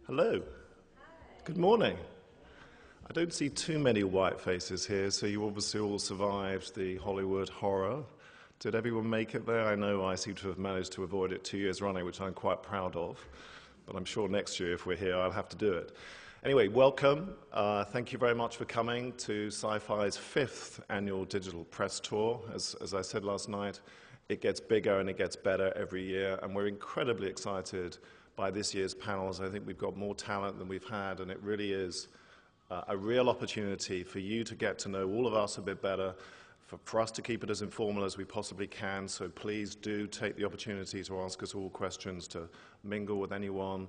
Hello. Good morning. I don't see too many white faces here, so you obviously all survived the Hollywood horror. Did everyone make it there? I know I seem to have managed to avoid it 2 years running, which I'm quite proud of. But I'm sure next year, if we're here, I'll have to do it. Anyway, welcome. Thank you very much for coming to Syfy's 5th annual digital press tour. As I said last night, it gets bigger and it gets better every year, and we're incredibly excited by this year's panels. I think we've got more talent than we've had, and it really is a real opportunity for you to get to know all of us a bit better, for us to keep it as informal as we possibly can. So please do take the opportunity to ask us all questions, to mingle with anyone,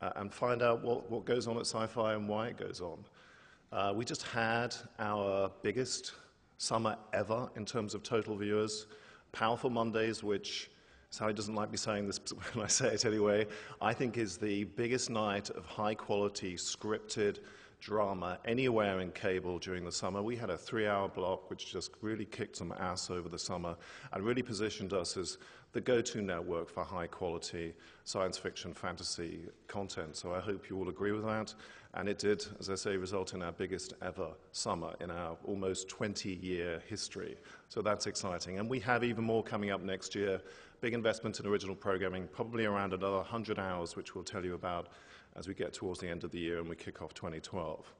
and find out what goes on at Syfy and why it goes on. We just had our biggest summer ever in terms of total viewers. Powerful Mondays, which Sally doesn't like me saying this, but when I say it anyway, I think is the biggest night of high-quality scripted drama anywhere in cable during the summer. We had a 3-hour block which just really kicked some ass over the summer and really positioned us as the go-to network for high-quality science fiction, fantasy content. So I hope you all agree with that. And it did, as I say, result in our biggest ever summer in our almost 20-year history. So that's exciting. And we have even more coming up next year. Big investment in original programming, probably around another 100 hours, which we'll tell you about as we get towards the end of the year and we kick off 2012.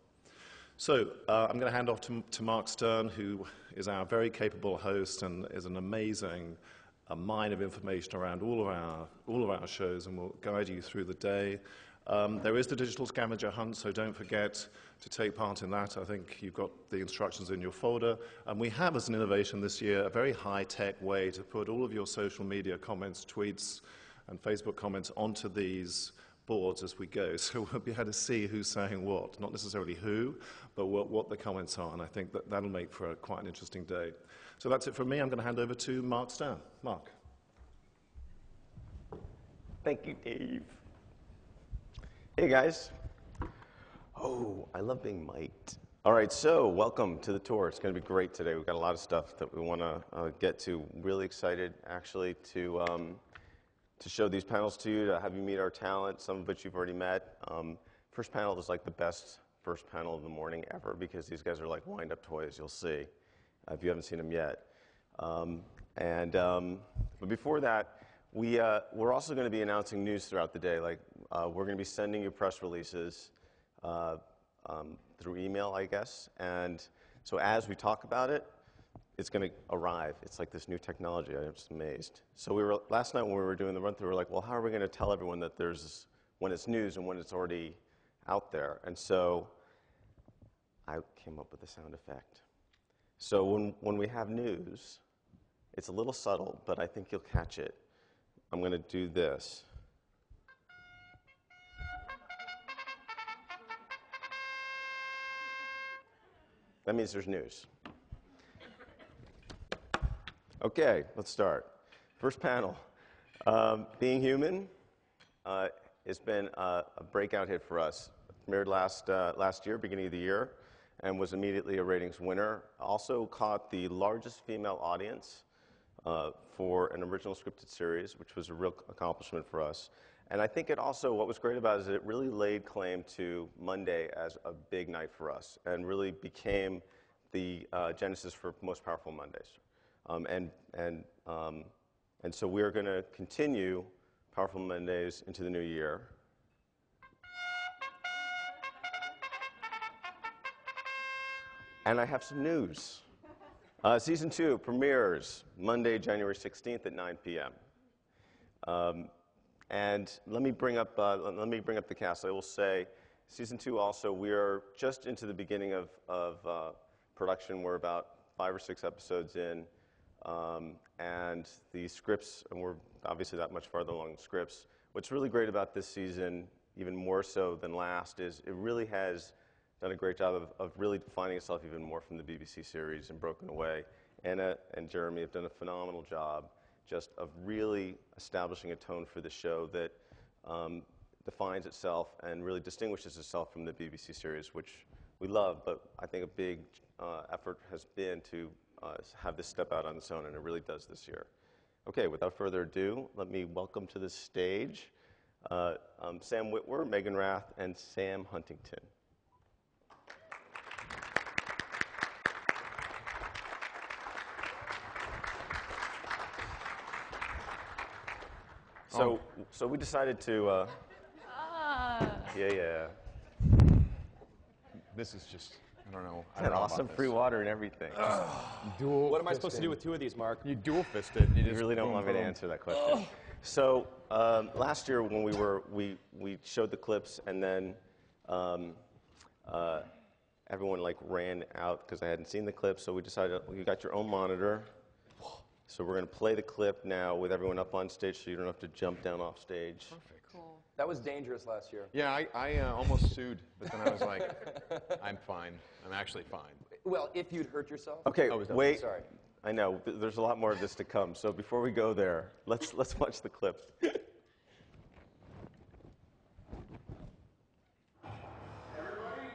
So I'm going to hand off to Mark Stern, who is our very capable host and is an amazing mine of information around all of our shows, and will guide you through the day. There is the digital scavenger hunt, so don't forget to take part in that. I think you've got the instructions in your folder. And we have, as an innovation this year, a very high-tech way to put all of your social media comments, tweets, and Facebook comments onto these boards as we go. So we'll be able to see who's saying what. Not necessarily who, but what the comments are. And I think that'll make for quite an interesting day. So that's it from me. I'm going to hand over to Mark Stern. Mark. Thank you, Dave. Hey, guys. Oh, I love being mic'd. All right, so welcome to the tour. It's going to be great today. We've got a lot of stuff that we want to get to. Really excited, actually, to show these panels to you, to have you meet our talent, some of which you've already met. First panel is like the best first panel of the morning ever, because these guys are like wind-up toys, you'll see, if you haven't seen them yet. But before that, we're also going to be announcing news throughout the day. Like, we're going to be sending you press releases through email, I guess. And so as we talk about it, it's going to arrive. It's like this new technology. I'm just amazed. So last night when we were doing the run-through, we were like, well, how are we going to tell everyone that when it's news and when it's already out there? And so I came up with a sound effect. So when we have news, it's a little subtle, but I think you'll catch it. I'm going to do this. That means there's news. Okay, let's start. First panel. Being Human has been a breakout hit for us. Premiered last year, beginning of the year, and was immediately a ratings winner. Also caught the largest female audience for an original scripted series, which was a real accomplishment for us. And I think it also, what was great about it is it really laid claim to Monday as a big night for us, and really became the genesis for Most Powerful Mondays. And so we're going to continue Powerful Mondays into the new year. And I have some news. Season 2 premieres Monday, January 16th at 9 p.m. And let me bring up the cast. I will say, Season 2 also, we are just into the beginning of production. We're about 5 or 6 episodes in. And the scripts, and we're obviously that much farther along the scripts. What's really great about this season, even more so than last, is it really has done a great job of really defining itself even more from the BBC series and Broken Away. Anna and Jeremy have done a phenomenal job just of really establishing a tone for the show that defines itself and really distinguishes itself from the BBC series, which we love, but I think a big effort has been to have this step out on its own, and it really does this year. Okay, without further ado, let me welcome to the stage Sam Witwer, Megan Rath, and Sam Huntington. So we decided to, yeah. This is just, I don't know. I Had don't know awesome about this. free water and everything. What am I supposed to do with two of these, Mark? You dual fisted. You really don't want me to answer that question. So last year when we showed the clips and then everyone like ran out because I hadn't seen the clip. So we decided you got your own monitor. So we're going to play the clip now with everyone up on stage, so you don't have to jump down off stage. Perfect. Cool. That was dangerous last year. Yeah, I almost sued, but then I was like, I'm fine. I'm actually fine. Well, if you'd hurt yourself. Okay, Oh, is that- wait. Sorry. I know there's a lot more of this to come. So before we go there, let's watch the clip. Everybody,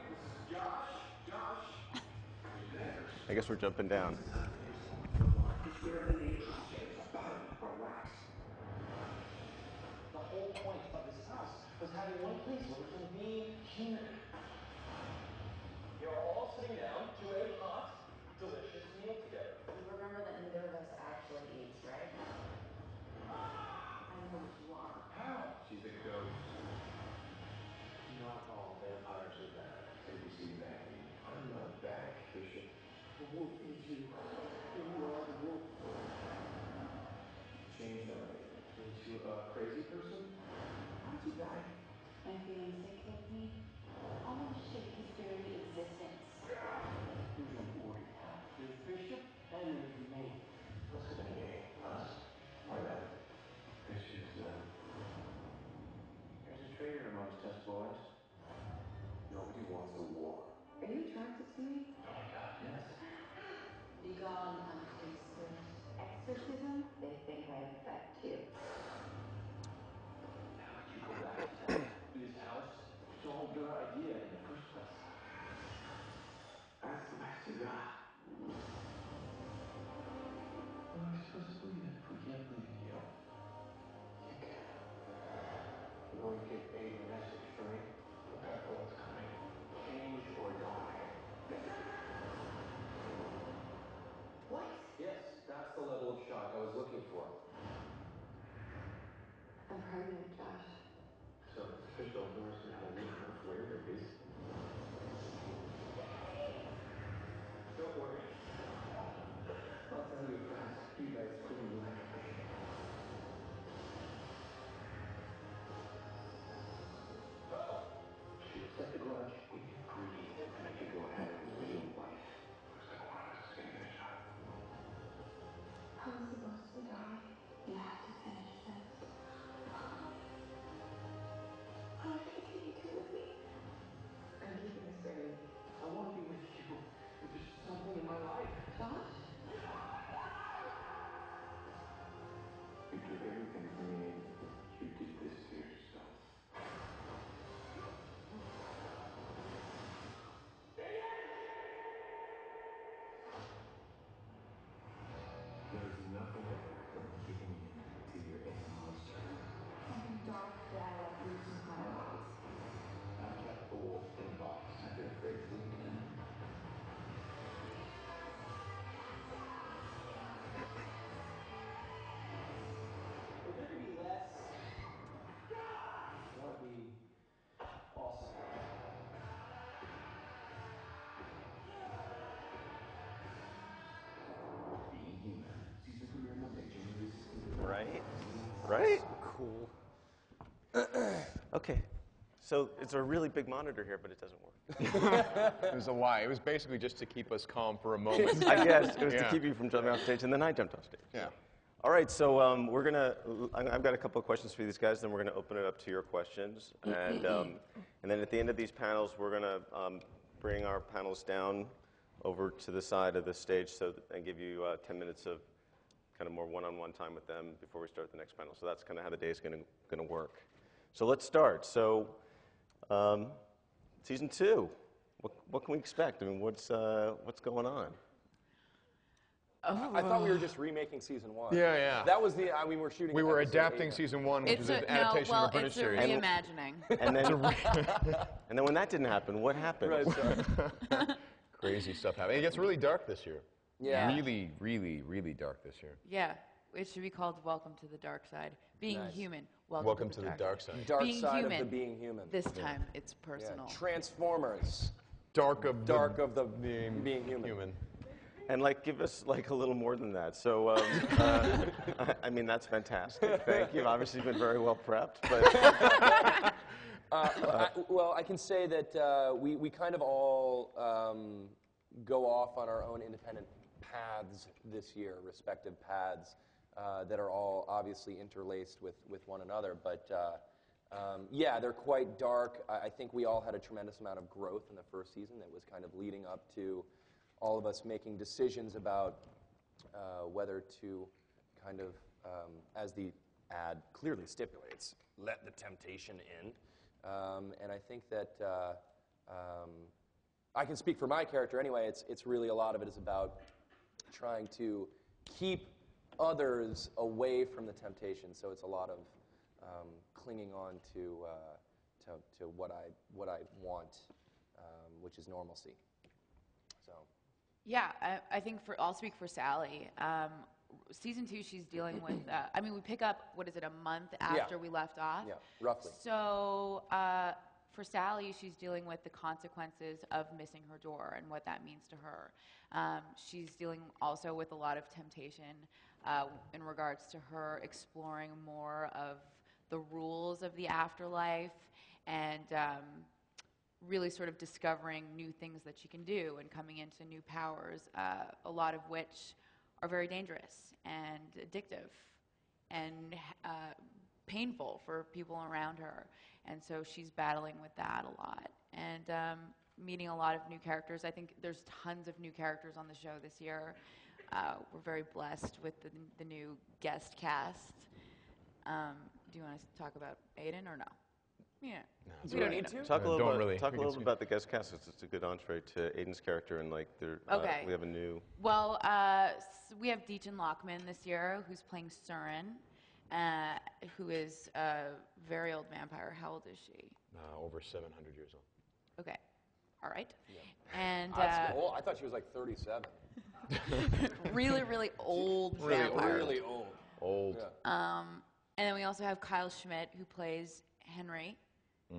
this is Josh. I guess we're jumping down. The whole point of this house was having one place where we can be human. You're all sitting down to a hot, delicious meal together. You remember that neither of us actually eats, right? I know what you are. How? She's a ghost. Not all vampires are bad. Have you seen Maggie? I'm not back, Bishop. The wolf is you. And you are the wolf. Change that into a crazy person? How did you die? I'm feeling sick lately. I want to shake his very existence. There's an order now. There's Bishop and there's me. What's gonna gain? Us or them? This is them. There's a traitor amongst us, boys. Nobody wants a war. Are you attracted to me? Oh my god, yes. Begone, unclean spirit. Exorcism? They think I affect you. How could you go back to that? This house was all their idea in the first place. That's the best you got. What are we supposed to believe in if we can't believe in you? You can. You're going to get a message from me. Prepare for what's coming. Change or die. What? Yes, that's the level of shock I was looking for. I'm pregnant, Josh. So it's official. Nora's gonna have a new birth. Where is? Don't worry. I'll tell your friends. You guys couldn't do that for me. Uh-oh. She accept the grudge. We can breathe and I can go ahead with a new life. Looks like one of us is gonna get a shot. I was supposed to die. You have to finish this. How much can you do with me? I'm keeping this baby. I want to be with you. There's something in my life. Josh? You took everything from me. You did this to yourself. There's nothing better than giving in to your inner monster. Something dark that I let loose into my life. I kept the wolf in a box. I've been afraid to leave him. If there could be less, that would be awesome. Being Human. Season premiere Monday, January 16th. Right? Right? Cool. Okay. So it's a really big monitor here, but it doesn't work. It was a lie. It was basically just to keep us calm for a moment. I guess it was to Yeah. keep you from jumping off stage, and then I jumped off stage. Yeah. All right, so I've got a couple of questions for these guys, then we're gonna open it up to your questions. And then at the end of these panels, we're gonna bring our panels down over to the side of the stage and give you 10 minutes of kind of more one-on-one time with them before we start the next panel. So that's kind of how the day is gonna work. So let's start. So season 2, what can we expect? I mean, what's going on? I thought we were just remaking season 1. Yeah, yeah. That was the. I mean, we're shooting. We were episode adapting 8. season 1, which It's is an adaptation of a British series. it's a reimagining. And then when that didn't happen, what happened? Right. So. Crazy stuff happening. It gets really dark this year. Yeah. Really, really, really dark this year. Yeah, it should be called Welcome to the Dark Side. Being Nice. human. Welcome to the dark side. Dark Being side human. of the being human. This time, it's Yeah. personal. Transformers. Dark of the being human. And give us a little more than that. So, I mean, that's fantastic. Thank you. You've obviously been very well prepped. But Well, I can say that we kind of all go off on our own independent paths this year, respective paths that are all obviously interlaced with one another. But yeah, they're quite dark. I think we all had a tremendous amount of growth in the first season that was kind of leading up to all of us making decisions about whether to kind of, as the ad clearly stipulates, let the temptation in. And I think that I can speak for my character anyway. It's really a lot of it is about trying to keep others away from the temptation. So it's a lot of clinging on to what I want, which is normalcy. So. Yeah, I think I'll speak for Sally. Season 2, she's dealing with, I mean, we pick up, what is it, a month after we left off? Yeah, roughly. So for Sally, she's dealing with the consequences of missing her door and what that means to her. She's dealing also with a lot of temptation in regards to her exploring more of the rules of the afterlife and really sort of discovering new things that she can do and coming into new powers, a lot of which are very dangerous and addictive and painful for people around her. And so she's battling with that a lot and meeting a lot of new characters. I think there's tons of new characters on the show this year. We're very blessed with the new guest cast. Do you want to talk about Aiden or no? Yeah. No. We don't need to. Talk a little Don't bit. really. Talk a We can little see. bit about the guest cast. It's a good entree to Aiden's character, and Okay. we have a new. Well, we have Deacon Lockman this year, who's playing Surin, who is a very old vampire. How old is she? Over 700 years old. Okay. All right. And That's old. I thought she was like 37. really, really old Really vampire. Really old. Old. Yeah. And then we also have Kyle Schmidt, who plays Henry,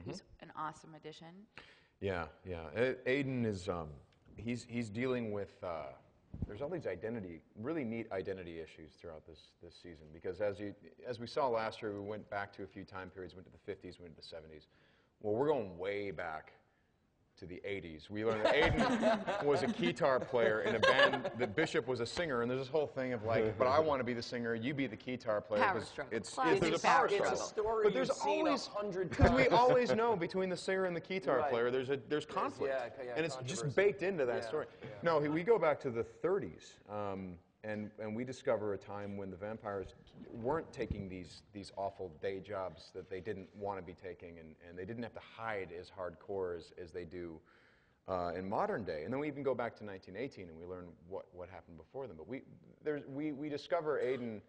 who's an awesome addition. Yeah, yeah. Aiden is, he's dealing with, there's all these really neat identity issues throughout this season, because as we saw last year, we went back to a few time periods, went to the 50s, went to the 70s. Well, we're going way back to the 80s. We learned that Aiden was a guitar player in a band, that Bishop was a singer, and there's this whole thing of but I want to be the singer, you be the guitar player. Power 'cause struggle. It's Classic there's a power power struggle. It's a story But there's you've seen always 100 because we times. always know between the singer and the guitar Right. player, there's conflict, yeah, and it's controversy. just baked into that Yeah, story. yeah. No, we go back to the 30s, and we discover a time when the vampires weren't taking these awful day jobs that they didn't want to be taking, and they didn't have to hide as hardcore as they do in modern day. And then we even go back to 1918, and we learn what happened before them. But we discover Aiden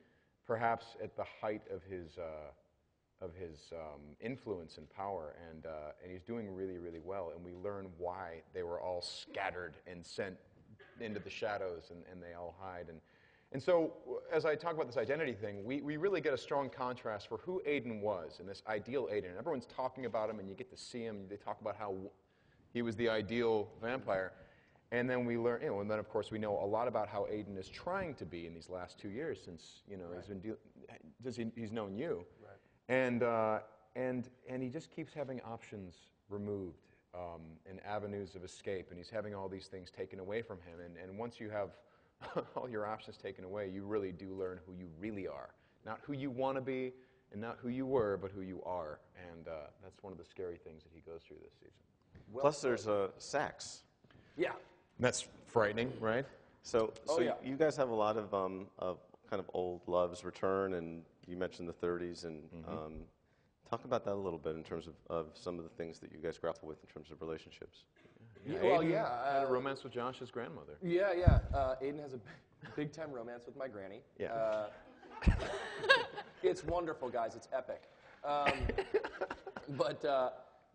perhaps at the height of his influence and power, and he's doing really, really well. And we learn why they were all scattered and sent into the shadows, and they all hide. And so, as I talk about this identity thing, we really get a strong contrast for who Aiden was, and this ideal Aiden. And everyone's talking about him, and you get to see him. They talk about how he was the ideal vampire. And then we learn, and then of course we know a lot about how Aiden is trying to be in these last 2 years since he's known you. Right. And he just keeps having options removed and avenues of escape, and he's having all these things taken away from him. And once you have all your options taken away, you really do learn who you really are. Not who you want to be, and not who you were, but who you are. And that's one of the scary things that he goes through this season. Plus, there's sex. Yeah. That's frightening, right? So yeah. you guys have a lot of kind of old loves return, and you mentioned the 30s, and talk about that a little bit in terms of some of the things that you guys grapple with in terms of relationships. Well, Aiden yeah, had a romance with Josh's grandmother. Yeah, yeah. Aiden has a big-time romance with my granny. Yeah. It's wonderful, guys. It's epic.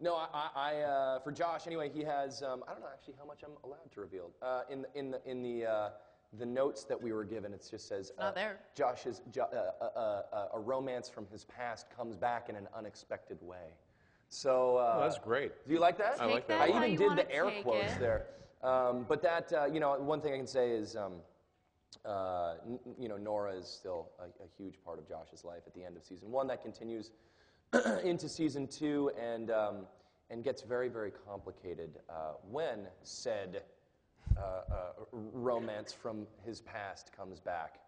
No, for Josh anyway, he has. I don't know actually how much I'm allowed to reveal. In the notes that we were given, it just says not there. Josh's a romance from his past comes back in an unexpected way. So that's great. Do you like that? I like that. Take I how even you did wanna the air take quotes it. there. But that, one thing I can say is, Nora is still a huge part of Josh's life at the end of season 1. That continues into season 2 and gets very, very complicated when said romance from his past comes back.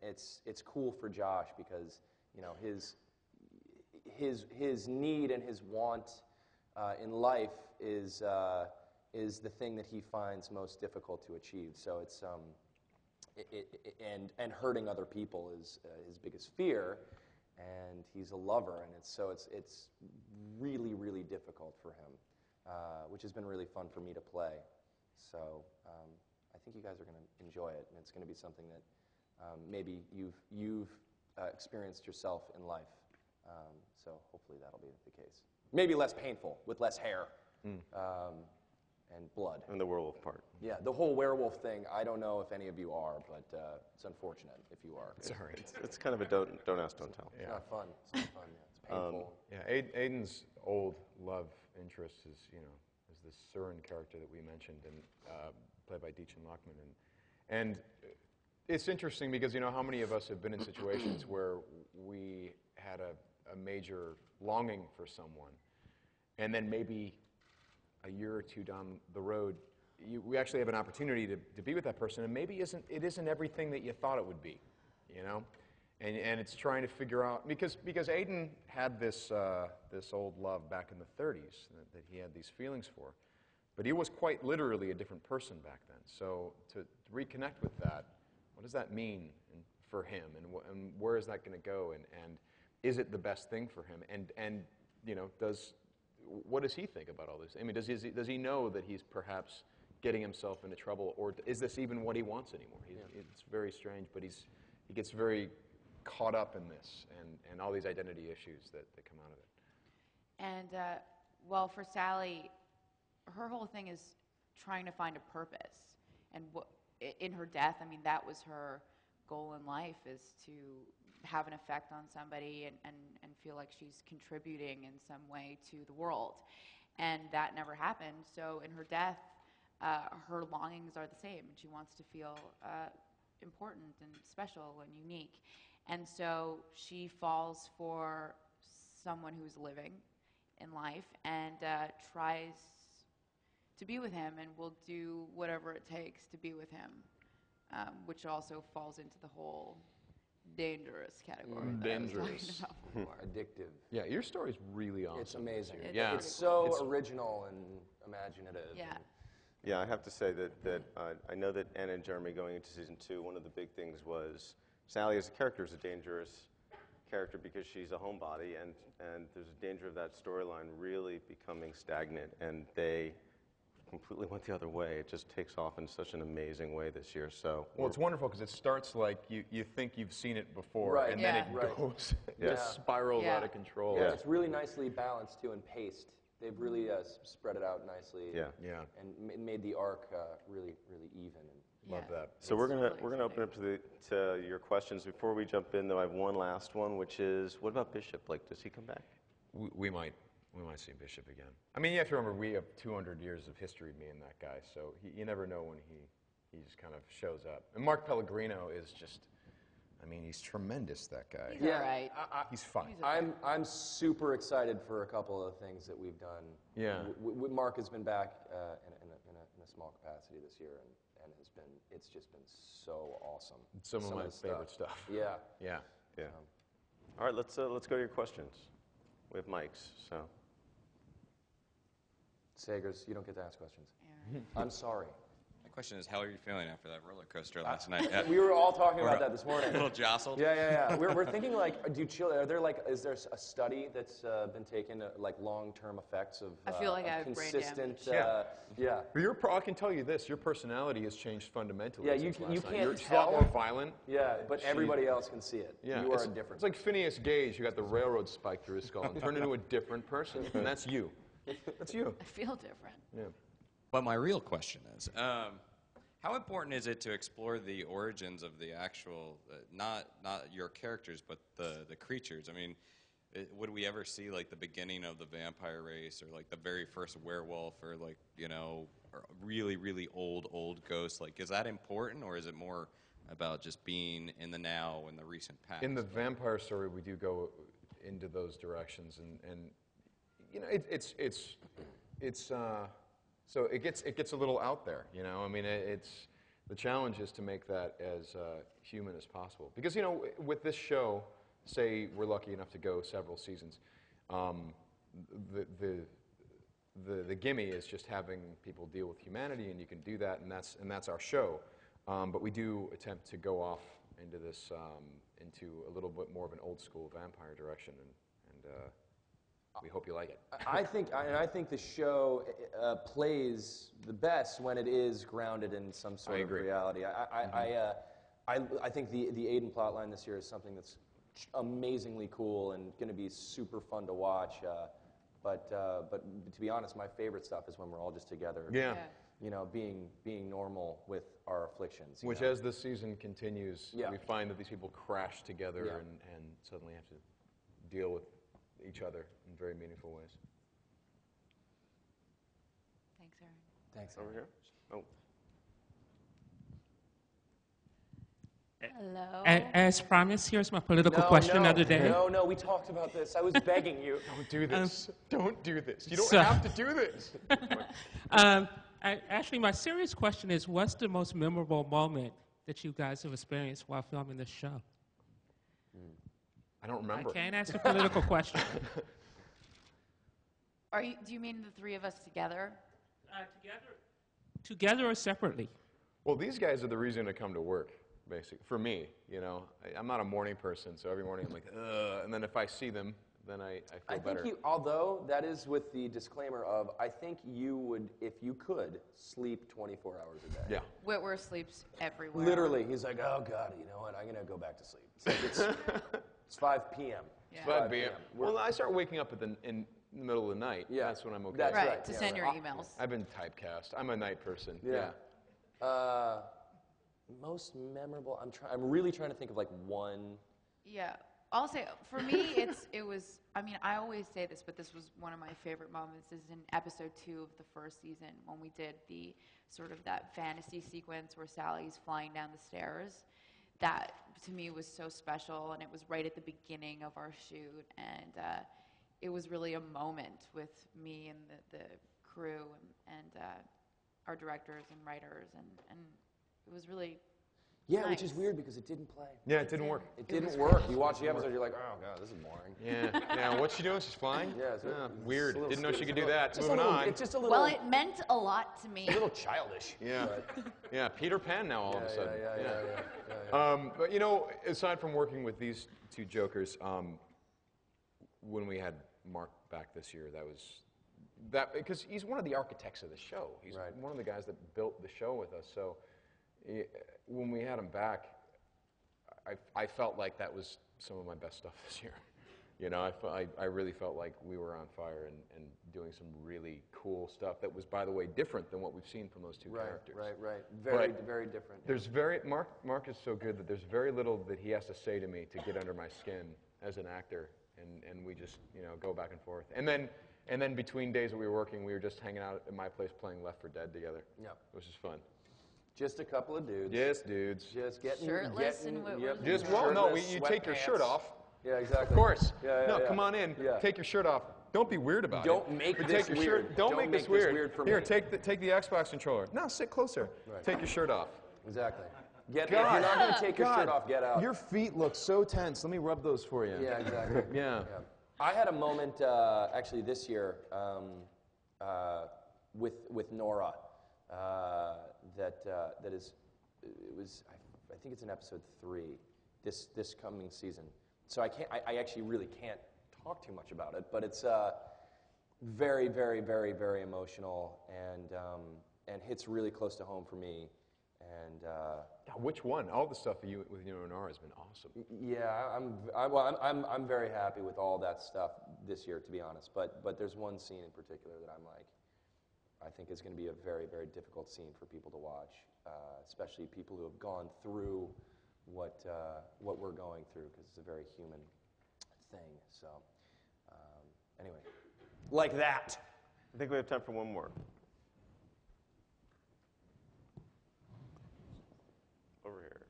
It's cool for Josh because, his need and his want in life is the thing that he finds most difficult to achieve. So it's and hurting other people is his biggest fear, and he's a lover, and it's really, really difficult for him, which has been really fun for me to play. So I think you guys are going to enjoy it, and it's going to be something that maybe you've experienced yourself in life. So hopefully that'll be the case. Maybe less painful, with less hair and blood. And the werewolf part. Yeah, the whole werewolf thing, I don't know if any of you are, but it's unfortunate if you are. Sorry. It's kind of a don't ask, don't tell. It's not fun. It's not fun. Yeah. It's painful. Yeah, Aiden's old love interest is the Surin character that we mentioned, and played by Deachin Lockman, and it's interesting because how many of us have been in situations where we had a major longing for someone, and then maybe a year or two down the road, we actually have an opportunity to be with that person, and maybe it isn't everything that you thought it would be, and it's trying to figure out because Aiden had this old love back in the 30s that he had these feelings for, but he was quite literally a different person back then. So to reconnect with that, what does that mean for him, and where is that going to go, and is it the best thing for him, and what does he think about all this? I mean, does he know that he's perhaps getting himself into trouble, or is this even what he wants anymore? It's very strange, but he gets very caught up in this and all these identity issues that come out of it. And, well, for Sally, her whole thing is trying to find a purpose. And in her death, I mean, that was her goal in life, is to have an effect on somebody and feel like she's contributing in some way to the world. And that never happened. So in her death, her longings are the same. She wants to feel important and special and unique. And so she falls for someone who's living in life and tries to be with him and will do whatever it takes to be with him, which also falls into the whole dangerous category. Dangerous. Addictive. Yeah, your story's really awesome. It's amazing. Yeah. It's so original and imaginative. Yeah. Yeah, I have to say that I know that Anna and Jeremy going into season 2, one of the big things was Sally as a character is a dangerous character because she's a homebody, and there's a danger of that storyline really becoming stagnant, and they completely went the other way. It just takes off in such an amazing way this year. So Well, it's wonderful because it starts like you think you've seen it before, Right. and then Yeah. it Right. goes, Yeah. just spirals Yeah. out of control. Yeah, it's really nicely balanced too and paced. They've really spread it out nicely. Yeah. Yeah. And made the arc really, really even. And Love Yeah. that. So we're gonna really open up to your questions. Before we jump in, though, I have one last one, which is, what about Bishop? Like, does he come back? We might see Bishop again. I mean, you have to remember, we have 200 years of history, me and that guy, so you never know when he just kind of shows up. And Mark Pellegrino is just, I mean, he's tremendous, that guy. He's all right. He's fun. I'm super excited for a couple of things that we've done. Yeah. Mark has been back in a small capacity this year, and it's just been so awesome. Some of my the favorite stuff. Yeah. Yeah. Yeah. All right, let's go to your questions. We have mics, so. Sagers, you don't get to ask questions. Yeah. I'm sorry. question is, how are you feeling after that roller coaster last night? Yeah. We were all talking about that this morning. A little jostled? Yeah. We're thinking like, do you chill? Is there a study that's been taken, like long-term effects of I feel like I have consistent? brain Yeah. But I can tell you this: your personality has changed fundamentally. Yeah, since you last night. can't You're a lot tell. more violent. Yeah, but everybody else can see it. Yeah, You are different. It's like Phineas Gage, who got the railroad spike through his skull and turned into a different person, and that's you. That's you. I feel different. Yeah. But my real question is, how important is it to explore the origins of the actual, not your characters, but the creatures? I mean, would we ever see like the beginning of the vampire race, or like the very first werewolf, or like, you know, or really, really old ghosts? Like, is that important, or is it more about just being in the now and the recent past? In the vampire story, we do go into those directions, and you know, so it gets a little out there, you know. I mean, it's the challenge is to make that as human as possible, because, you know, with this show, say we're lucky enough to go several seasons, the gimme is just having people deal with humanity, and you can do that, and that's our show. But we do attempt to go off into this into a little bit more of an old school vampire direction, and we hope you like it. I think the show plays the best when it is grounded in some sort of reality. I think the Aiden plotline this year is something that's amazingly cool and going to be super fun to watch. But to be honest, my favorite stuff is when we're all just together. Yeah. You know, being normal with our afflictions. Which, know? as the season continues, Yeah. we find that these people crash together Yeah. and suddenly have to deal with each other in very meaningful ways. Thanks, Aaron. Thanks. Over here. Oh. Hello. As promised, here's my political question of the day. No, we talked about this. I was begging you. Don't do this. Don't do this. You don't so- have to do this. Actually, my serious question is, what's the most memorable moment that you guys have experienced while filming this show? I don't remember. I can't ask a political question. Do you mean the three of us together? Together or separately? Well, these guys are the reason to come to work, basically. For me, you know. I'm not a morning person, so every morning I'm like, ugh. And then if I see them, then I feel better. Although that is with the disclaimer of, I think you would, if you could, sleep 24 hours a day. Yeah. Whitwer sleeps everywhere. Literally, he's like, oh God, you know what? I'm gonna go back to sleep. It's like it's 5 p.m. Yeah. 5 p.m. Well, I start waking up in the middle of the night. Yeah. That's when I'm okay. That's Right, to send your emails. I've been typecast. I'm a night person. Yeah. Most memorable. I'm really trying to think of like one. Yeah. I'll say, for me, it was, I mean, I always say this, but this was one of my favorite moments, is in episode 2 of the first season, when we did the sort of that fantasy sequence where Sally's flying down the stairs. That, to me, was so special, and it was right at the beginning of our shoot, and it was really a moment with me and the crew and our directors and writers, and it was really Yeah, which nice. is weird because it didn't play. Yeah, it didn't work. It didn't work. You watch the episode, you're like, oh God, this is boring. Yeah. Yeah. What's she doing? She's flying? Yeah, Weird. it's a little- Didn't know she it's could a do little- that. just a Moving little- on. It's just a little. Well, it meant a lot to me. a little childish. Yeah. Yeah. Peter Pan now all of a sudden. Yeah. But you know, aside from working with these two jokers, when we had Mark back this year, that because he's one of the architects of the show. He's one of the guys that built the show with us. So when we had him back, I felt like that was some of my best stuff this year. You know, I really felt like we were on fire and doing some really cool stuff that was, by the way, different than what we've seen from those two characters. Right. Very different. There's Mark is so good that there's very little that he has to say to me to get under my skin as an actor, and we just, you know, go back and forth. And then between days that we were working, we were just hanging out at my place playing Left 4 Dead together. Yeah. Which is fun. Just a couple of dudes. Yes, dudes. Just getting Shirtless and Whitworth. Just you take your shirt off. Yeah, exactly. Of course. Yeah. Come on in. Yeah. Take your shirt off. Don't be weird about it. Don't make But this take your weird. Shirt. Don't make this weird. for Here, me. take the Xbox controller. No, sit closer. Right. Take your shirt off. Exactly. If you're not going to take your shirt off, get out. Your feet look so tense. Let me rub those for you. Yeah, exactly. Yeah. I had a moment actually this year with Nora. that is, it was, I think it's in episode 3, this coming season. So I actually really can't talk too much about it, but it's very, very, very, very emotional and hits really close to home for me. And which one? All the stuff with you and R has been awesome. yeah, I'm very happy with all that stuff this year, to be honest. But there's one scene in particular that I think is going to be a very, very difficult scene for people to watch, especially people who have gone through what we're going through, because it's a very human thing. So anyway, like that. I think we have time for one more. Over here.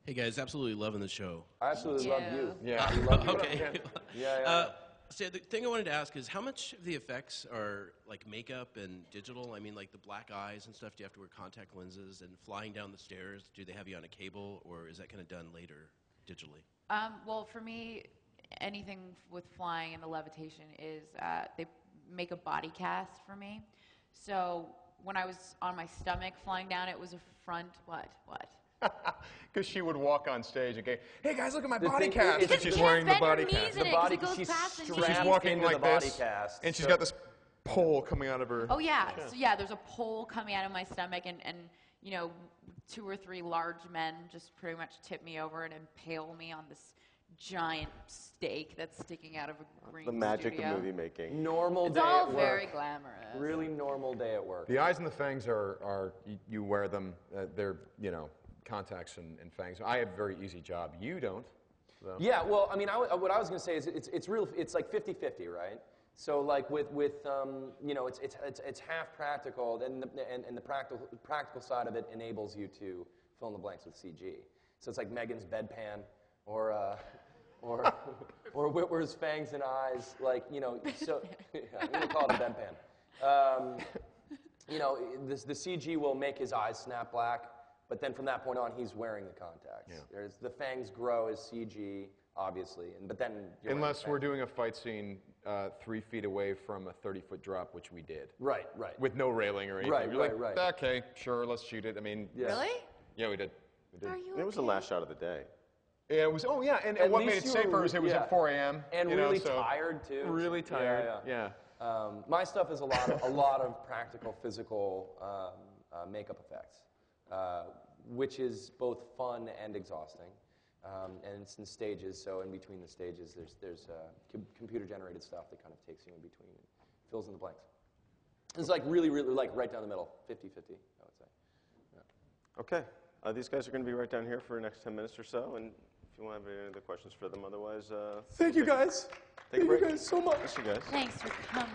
Hey guys, absolutely loving the show. I absolutely love you. Yeah. I love you. Okay. Yeah. So the thing I wanted to ask is, how much of the effects are like makeup and digital? I mean, like the black eyes and stuff. Do you have to wear contact lenses? And flying down the stairs, do they have you on a cable, or is that kind of done later, digitally? Well, for me, anything with flying and the levitation is they make a body cast for me. So when I was on my stomach flying down, it was a front what? Because she would walk on stage and go, "Hey guys, look at my The body thing cast." is- And she's You can't wearing the bend your body knees cast. in The it 'cause body, it goes she's past and strapped She's walking into like the body this, cast, and she's so- got this pole coming out of her. Oh yeah. So yeah, there's a pole coming out of my stomach, and you know, 2 or 3 large men just pretty much tip me over and impale me on this giant steak that's sticking out of a green The magic studio. of movie making. Normal It's day all at very work. glamorous. Really normal day at work. The eyes and the fangs are you wear them. They're contacts and fangs. I have a very easy job. You don't. So. Yeah, well, I mean, what I was going to say is it's like 50-50, right? So like with it's half practical, and the practical side of it enables you to fill in the blanks with CG. So it's like Megan's bedpan, or Whitwer's fangs and eyes, like So yeah, I'm going to call it a bedpan. The CG will make his eyes snap black. But then from that point on, he's wearing the contacts. Yeah. The fangs grow as CG, obviously, but then Unless we're doing a fight scene 3 feet away from a 30-foot drop, which we did. Right. With no railing or anything. Right, You're right. like, okay, sure, let's shoot it. I mean, Yeah. Really? yeah, we did. Are you It was the okay? last shot of the day. Yeah, it was. Oh yeah, and At what made least it you safer were- is it was yeah. at 4 a.m. And really tired too. Really tired. Yeah. My stuff is a lot of practical, physical makeup effects, which is both fun and exhausting. And it's in stages, so in between the stages, there's computer-generated stuff that kind of takes you in between and fills in the blanks. It's like really, really like right down the middle, 50-50, I would say. Yeah. Okay. These guys are going to be right down here for the next 10 minutes or so, and if you want to have any other questions for them, otherwise... Thank you, guys. Take a break. Thank you guys so much. Thanks, you guys. Thanks for coming.